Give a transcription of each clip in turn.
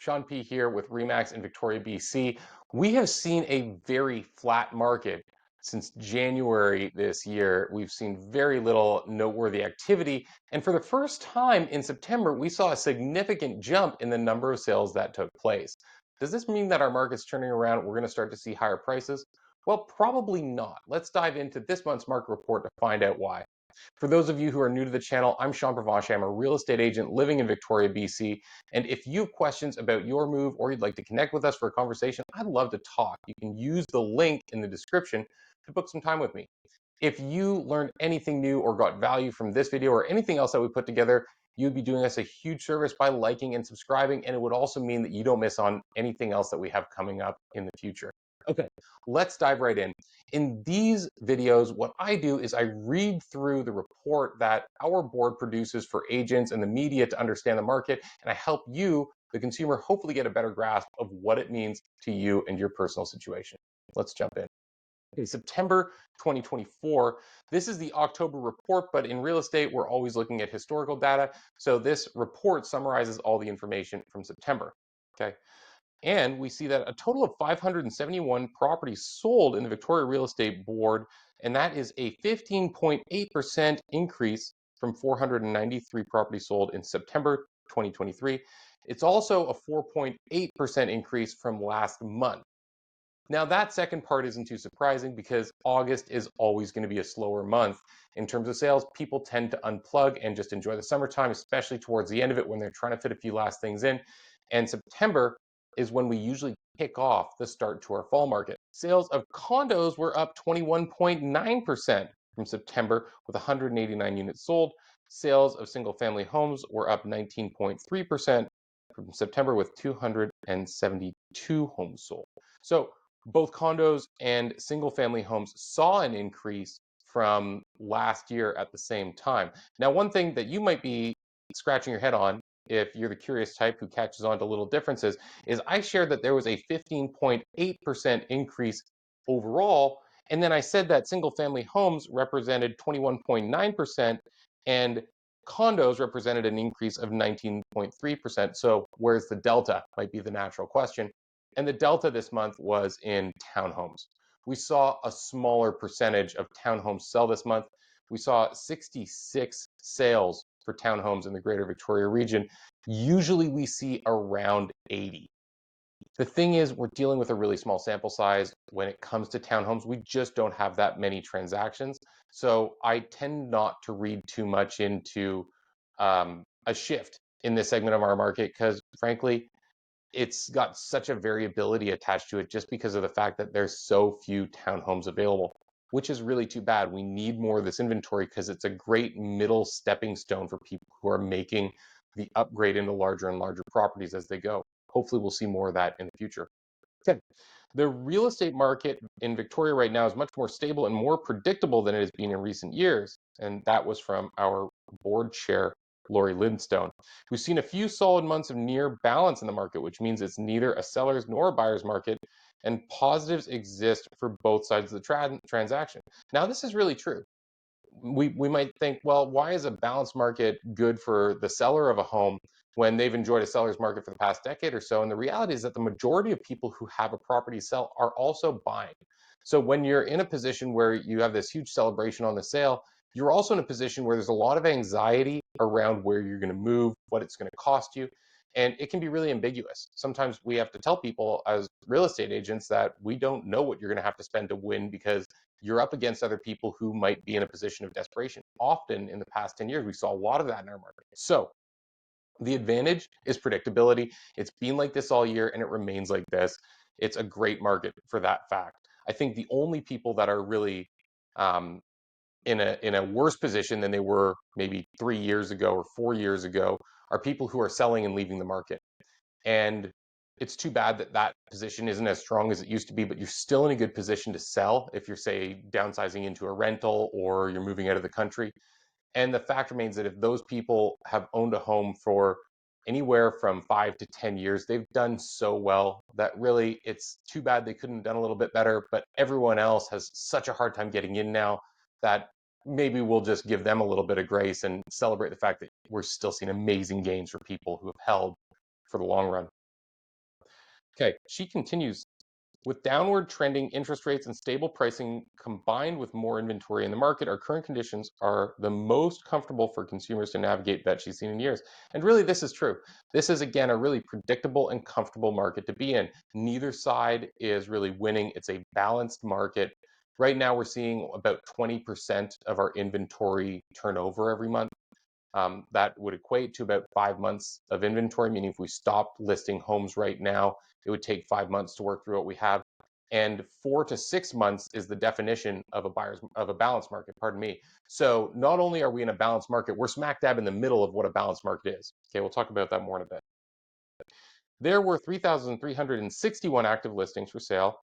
Sean P. here with Remax in Victoria, BC. We have seen a very flat market since January this year. We've seen very little noteworthy activity. And for the first time in September, we saw a significant jump in the number of sales that took place. Does this mean that our market's turning around? We're going to start to see higher prices? Well, probably not. Let's dive into this month's market report to find out why. For those of you who are new to the channel, I'm Sean Pravache. I'm a real estate agent living in Victoria, BC. And if you have questions about your move or you'd like to connect with us for a conversation, I'd love to talk. You can use the link in the description to book some time with me. If you learned anything new or got value from this video or anything else that we put together, you'd be doing us a huge service by liking and subscribing. And it would also mean that you don't miss on anything else that we have coming up in the future. Okay, let's dive right in. In these videos, what I do is I read through the report that our board produces for agents and the media to understand the market, and I help you, the consumer, hopefully get a better grasp of what it means to you and your personal situation. Let's jump in. Okay, September 2024. This is the October report, but in real estate, we're always looking at historical data. So this report summarizes all the information from September. Okay. And we see that a total of 571 properties sold in the Victoria Real Estate Board, and that is a 15.8% increase from 493 properties sold in September 2023. It's also a 4.8% increase from last month. Now, that second part isn't too surprising because August is always going to be a slower month in terms of sales. People tend to unplug and just enjoy the summertime, especially towards the end of it when they're trying to fit a few last things in. And September is when we usually kick off the start to our fall market. Sales of condos were up 21.9% from September with 189 units sold. Sales of single family homes were up 19.3% from September with 272 homes sold. So both condos and single family homes saw an increase from last year at the same time. Now, one thing that you might be scratching your head on, if you're the curious type who catches on to little differences, is I shared that there was a 15.8% increase overall. And then I said that single family homes represented 21.9% and condos represented an increase of 19.3%. So where's the delta? Might be the natural question. And the delta this month was in townhomes. We saw a smaller percentage of townhomes sell this month. We saw 66 sales for townhomes in the greater Victoria region. Usually we see around 80. The thing is, we're dealing with a really small sample size when it comes to townhomes. We just don't have that many transactions. So I tend not to read too much into a shift in this segment of our market because, frankly, it's got such a variability attached to it just because of the fact that there's so few townhomes available, which is really too bad. We need more of this inventory because it's a great middle stepping stone for people who are making the upgrade into larger and larger properties as they go. Hopefully we'll see more of that in the future. Okay. The real estate market in Victoria right now is much more stable and more predictable than it has been in recent years. And that was from our board chair, Lori Lindstone. We've seen a few solid months of near balance in the market, which means it's neither a seller's nor a buyer's market, and positives exist for both sides of the transaction. Now, this is really true. We might think, well, why is a balanced market good for the seller of a home when they've enjoyed a seller's market for the past decade or so? And the reality is that the majority of people who have a property to sell are also buying. So when you're in a position where you have this huge celebration on the sale, you're also in a position where there's a lot of anxiety around where you're going to move, what it's going to cost you. And it can be really ambiguous. Sometimes we have to tell people as real estate agents that we don't know what you're going to have to spend to win because you're up against other people who might be in a position of desperation. Often in the past 10 years, we saw a lot of that in our market. So the advantage is predictability. It's been like this all year and it remains like this. It's a great market for that fact. I think the only people that are really in a worse position than they were maybe 3 years ago or 4 years ago are people who are selling and leaving the market. And it's too bad that that position isn't as strong as it used to be, but you're still in a good position to sell if you're, say, downsizing into a rental or you're moving out of the country. And the fact remains that if those people have owned a home for anywhere from 5 to 10 years, they've done so well that really it's too bad they couldn't have done a little bit better. But everyone else has such a hard time getting in now that maybe we'll just give them a little bit of grace and celebrate the fact that we're still seeing amazing gains for people who have held for the long run. Okay, she continues. With downward trending interest rates and stable pricing combined with more inventory in the market, our current conditions are the most comfortable for consumers to navigate that she's seen in years. And really, this is true. This is, again, a really predictable and comfortable market to be in. Neither side is really winning. It's a balanced market. Right now, we're seeing about 20% of our inventory turnover every month. That would equate to about 5 months of inventory, meaning if we stopped listing homes right now, it would take 5 months to work through what we have. And 4 to 6 months is the definition of a balanced market, pardon me. So not only are we in a balanced market, we're smack dab in the middle of what a balanced market is. Okay, we'll talk about that more in a bit. There were 3,361 active listings for sale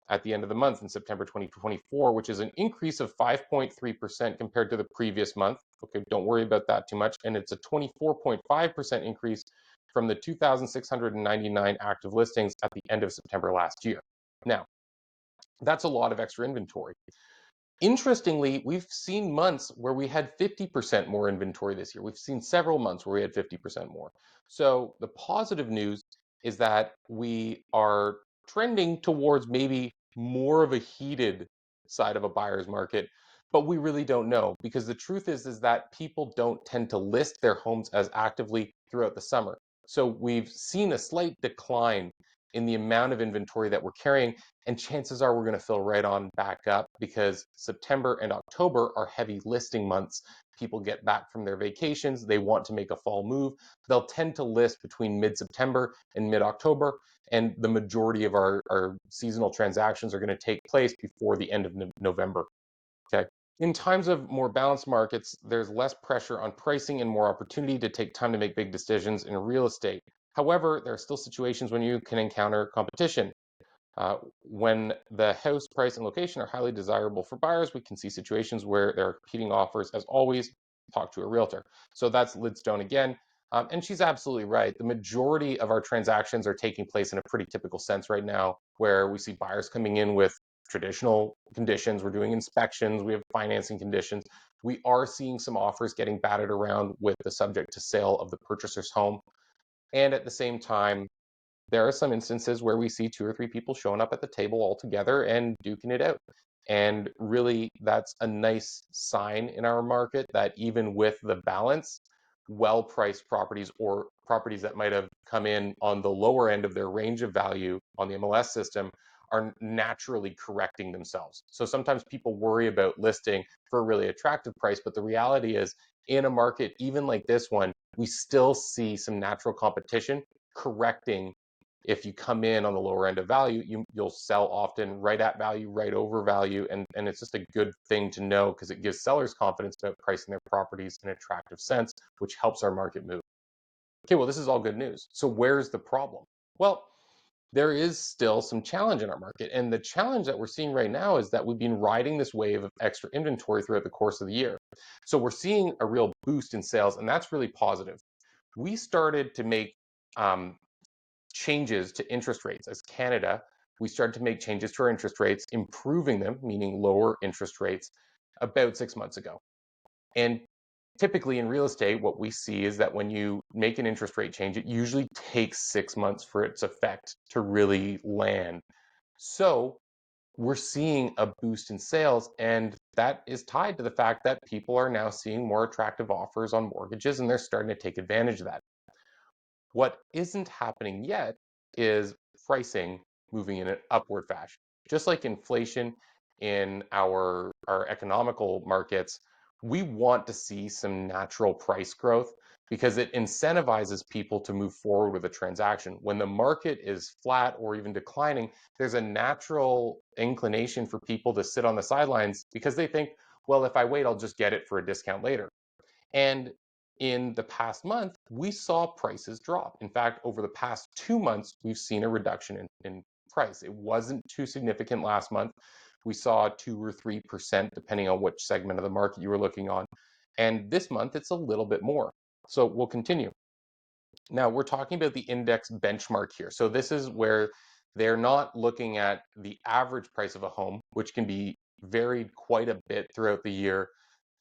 at the end of the month in September 2024, which is an increase of 5.3% compared to the previous month. Okay, don't worry about that too much. And it's a 24.5% increase from the 2,699 active listings at the end of September last year. Now, that's a lot of extra inventory. Interestingly, we've seen months where we had 50% more inventory this year. We've seen several months where we had 50% more. So the positive news is that we are trending towards maybe more of a heated side of a buyer's market, but we really don't know because the truth is that people don't tend to list their homes as actively throughout the summer. So we've seen a slight decline in the amount of inventory that we're carrying, and chances are we're going to fill right on back up because September and October are heavy listing months. People get back from their vacations, they want to make a fall move. They'll tend to list between mid-September and mid-October, and the majority of our seasonal transactions are going to take place before the end of November. Okay. In times of more balanced markets, there's less pressure on pricing and more opportunity to take time to make big decisions in real estate. However, there are still situations when you can encounter competition. When the house price and location are highly desirable for buyers, we can see situations where there are competing offers. As always, talk to a realtor. So that's Lidstone again. And she's absolutely right. The majority of our transactions are taking place in a pretty typical sense right now, where we see buyers coming in with traditional conditions. We're doing inspections, we have financing conditions. We are seeing some offers getting batted around with the subject to sale of the purchaser's home. And at the same time, there are some instances where we see two or three people showing up at the table all together and duking it out. And really, that's a nice sign in our market that even with the balance, well priced properties or properties that might have come in on the lower end of their range of value on the MLS system are naturally correcting themselves. So sometimes people worry about listing for a really attractive price, but the reality is, in a market even like this one, we still see some natural competition correcting. If you come in on the lower end of value, you'll sell often right at value, right over value, and it's just a good thing to know because it gives sellers confidence about pricing their properties in an attractive sense, which helps our market move. Okay, well, this is all good news. So where's the problem? Well, there is still some challenge in our market, and the challenge that we're seeing right now is that we've been riding this wave of extra inventory throughout the course of the year. So we're seeing a real boost in sales, and that's really positive. We started to make um, changes to interest rates. As Canada, we started to make changes to our interest rates, improving them, meaning lower interest rates, about 6 months ago. And typically in real estate, what we see is that when you make an interest rate change, it usually takes 6 months for its effect to really land. So we're seeing a boost in sales, and that is tied to the fact that people are now seeing more attractive offers on mortgages and they're starting to take advantage of that. What isn't happening yet is pricing moving in an upward fashion. Just like inflation in our economical markets, we want to see some natural price growth because it incentivizes people to move forward with a transaction. When the market is flat or even declining, there's a natural inclination for people to sit on the sidelines because they think, well, if I wait, I'll just get it for a discount later. And in the past month, we saw prices drop. In fact, over the past 2 months, we've seen a reduction in price. It wasn't too significant last month. We saw 2 or 3%, depending on which segment of the market you were looking on. And this month, it's a little bit more. So we'll continue. Now, we're talking about the index benchmark here. So this is where they're not looking at the average price of a home, which can be varied quite a bit throughout the year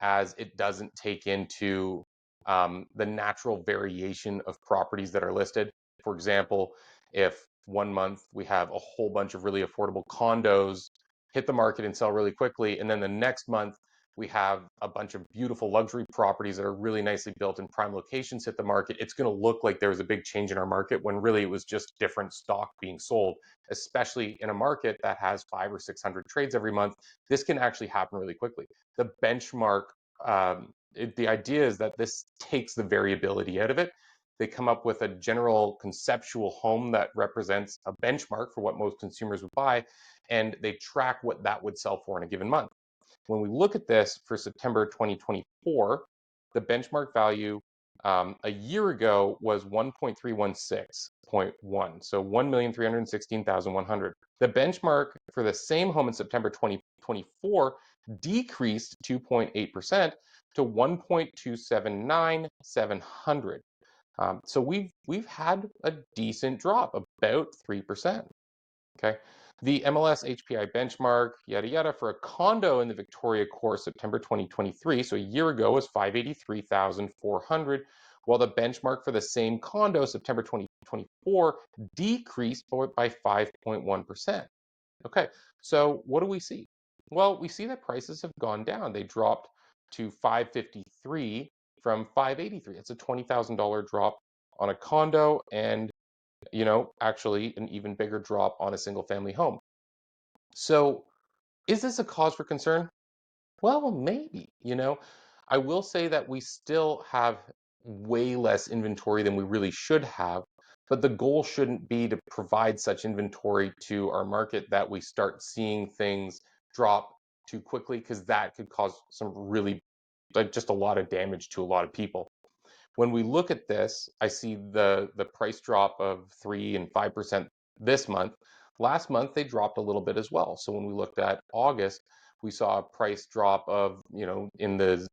as it doesn't take into the natural variation of properties that are listed. For example, if one month we have a whole bunch of really affordable condos hit the market and sell really quickly. And then the next month, we have a bunch of beautiful luxury properties that are really nicely built in prime locations hit the market. It's going to look like there was a big change in our market when really it was just different stock being sold, especially in a market that has 500 or 600 trades every month. This can actually happen really quickly. The benchmark, the idea is that this takes the variability out of it. They come up with a general conceptual home that represents a benchmark for what most consumers would buy, and they track what that would sell for in a given month. When we look at this for September 2024, the benchmark value a year ago was 1.316.1, so 1,316,100. The benchmark for the same home in September 2024 decreased 2.8% to 1.279,700. So we've had a decent drop, about 3%. Okay. The MLS HPI benchmark, yada yada, for a condo in the Victoria Core September 2023, so a year ago, was 583,400, while the benchmark for the same condo September 2024 decreased by 5.1%. Okay, so what do we see? Well, we see that prices have gone down. They dropped to 553 from 583. It's a $20,000 drop on a condo, and actually an even bigger drop on a single family home. So, is this a cause for concern? Well, maybe. I will say that we still have way less inventory than we really should have, but the goal shouldn't be to provide such inventory to our market that we start seeing things drop too quickly, because that could cause some really, like, just a lot of damage to a lot of people. When we look at this, I see the price drop of 3 and 5% this month. Last month they dropped a little bit as well. So when we looked at August, we saw a price drop of, in the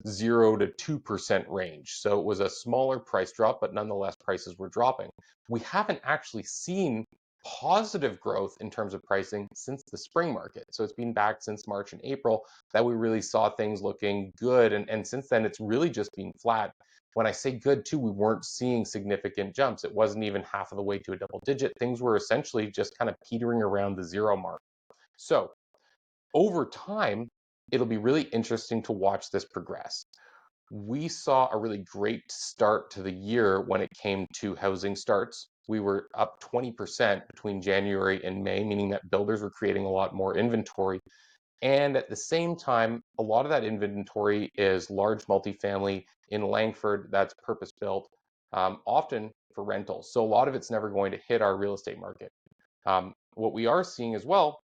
0 to 2% range. So it was a smaller price drop, but nonetheless prices were dropping. We haven't actually seen positive growth in terms of pricing since the spring market. So it's been back since March and April that we really saw things looking good. And since then, it's really just been flat. When I say good too, we weren't seeing significant jumps. It wasn't even half of the way to a double digit. Things were essentially just kind of petering around the zero mark. So over time, it'll be really interesting to watch this progress. We saw a really great start to the year when it came to housing starts. We were up 20% between January and May, meaning that builders were creating a lot more inventory. And at the same time, a lot of that inventory is large multifamily in Langford that's purpose built, often for rentals. So a lot of it's never going to hit our real estate market. What we are seeing as well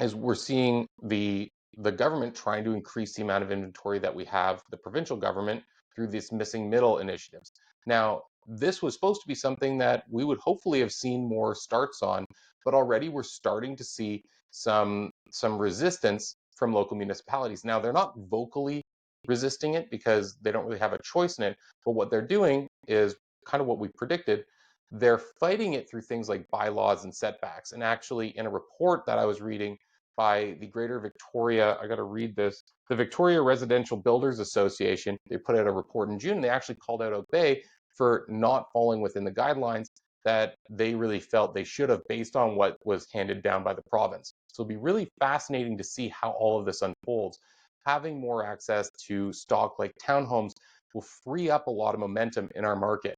is we're seeing the government trying to increase the amount of inventory that we have, the provincial government, through these missing middle initiatives. Now, this was supposed to be something that we would hopefully have seen more starts on, but already we're starting to see some resistance from local municipalities. Now, they're not vocally resisting it because they don't really have a choice in it, but what they're doing is kind of what we predicted. They're fighting it through things like bylaws and setbacks. And actually, in a report that I was reading by the Greater Victoria, I got to read this, the Victoria Residential Builders Association, they put out a report in June. They actually called out Oak Bay for not falling within the guidelines that they really felt they should have based on what was handed down by the province. So it'll be really fascinating to see how all of this unfolds. Having more access to stock like townhomes will free up a lot of momentum in our market.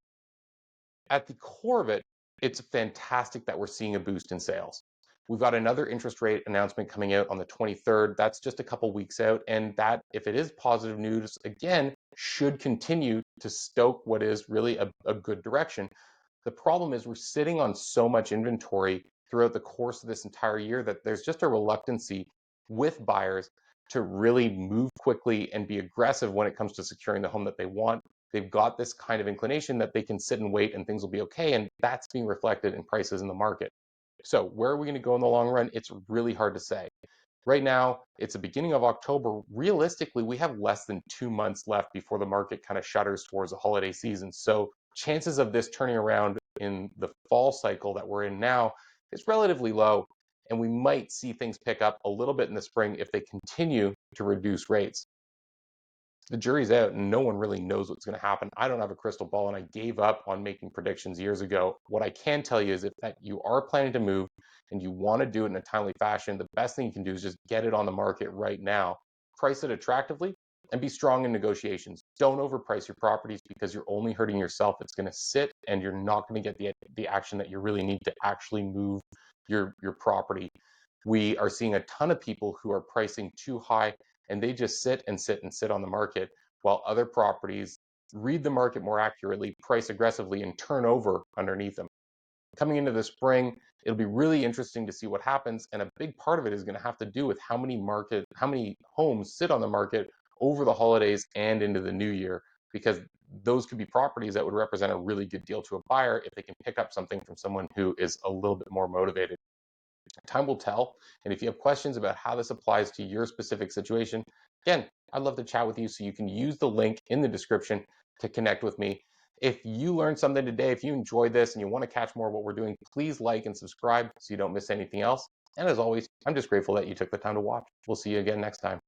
At the core of it, it's fantastic that we're seeing a boost in sales. We've got another interest rate announcement coming out on the 23rd. That's just a couple weeks out. And that, if it is positive news, again, should continue to stoke what is really a good direction. The problem is we're sitting on so much inventory throughout the course of this entire year that there's just a reluctancy with buyers to really move quickly and be aggressive when it comes to securing the home that they want. They've got this kind of inclination that they can sit and wait and things will be okay. And that's being reflected in prices in the market. So where are we going to go in the long run? It's really hard to say. Right now, it's the beginning of October. Realistically, we have less than 2 months left before the market kind of shutters towards the holiday season. So chances of this turning around in the fall cycle that we're in now is relatively low. And we might see things pick up a little bit in the spring if they continue to reduce rates. The jury's out and no one really knows what's going to happen. I don't have a crystal ball and I gave up on making predictions years ago. What I can tell you is if that you are planning to move and you want to do it in a timely fashion, the best thing you can do is just get it on the market right now, price it attractively, and be strong in negotiations. Don't overprice your properties because you're only hurting yourself. It's going to sit and you're not going to get the action that you really need to actually move your property. We are seeing a ton of people who are pricing too high and they just sit and sit and sit on the market while other properties read the market more accurately, price aggressively, and turn over underneath them. Coming into the spring, it'll be really interesting to see what happens, and a big part of it is going to have to do with how many homes sit on the market over the holidays and into the new year, because those could be properties that would represent a really good deal to a buyer if they can pick up something from someone who is a little bit more motivated. Time will tell. And if you have questions about how this applies to your specific situation, again, I'd love to chat with you. So you can use the link in the description to connect with me. If you learned something today, if you enjoyed this and you want to catch more of what we're doing, please like and subscribe so you don't miss anything else. And as always, I'm just grateful that you took the time to watch. We'll see you again next time.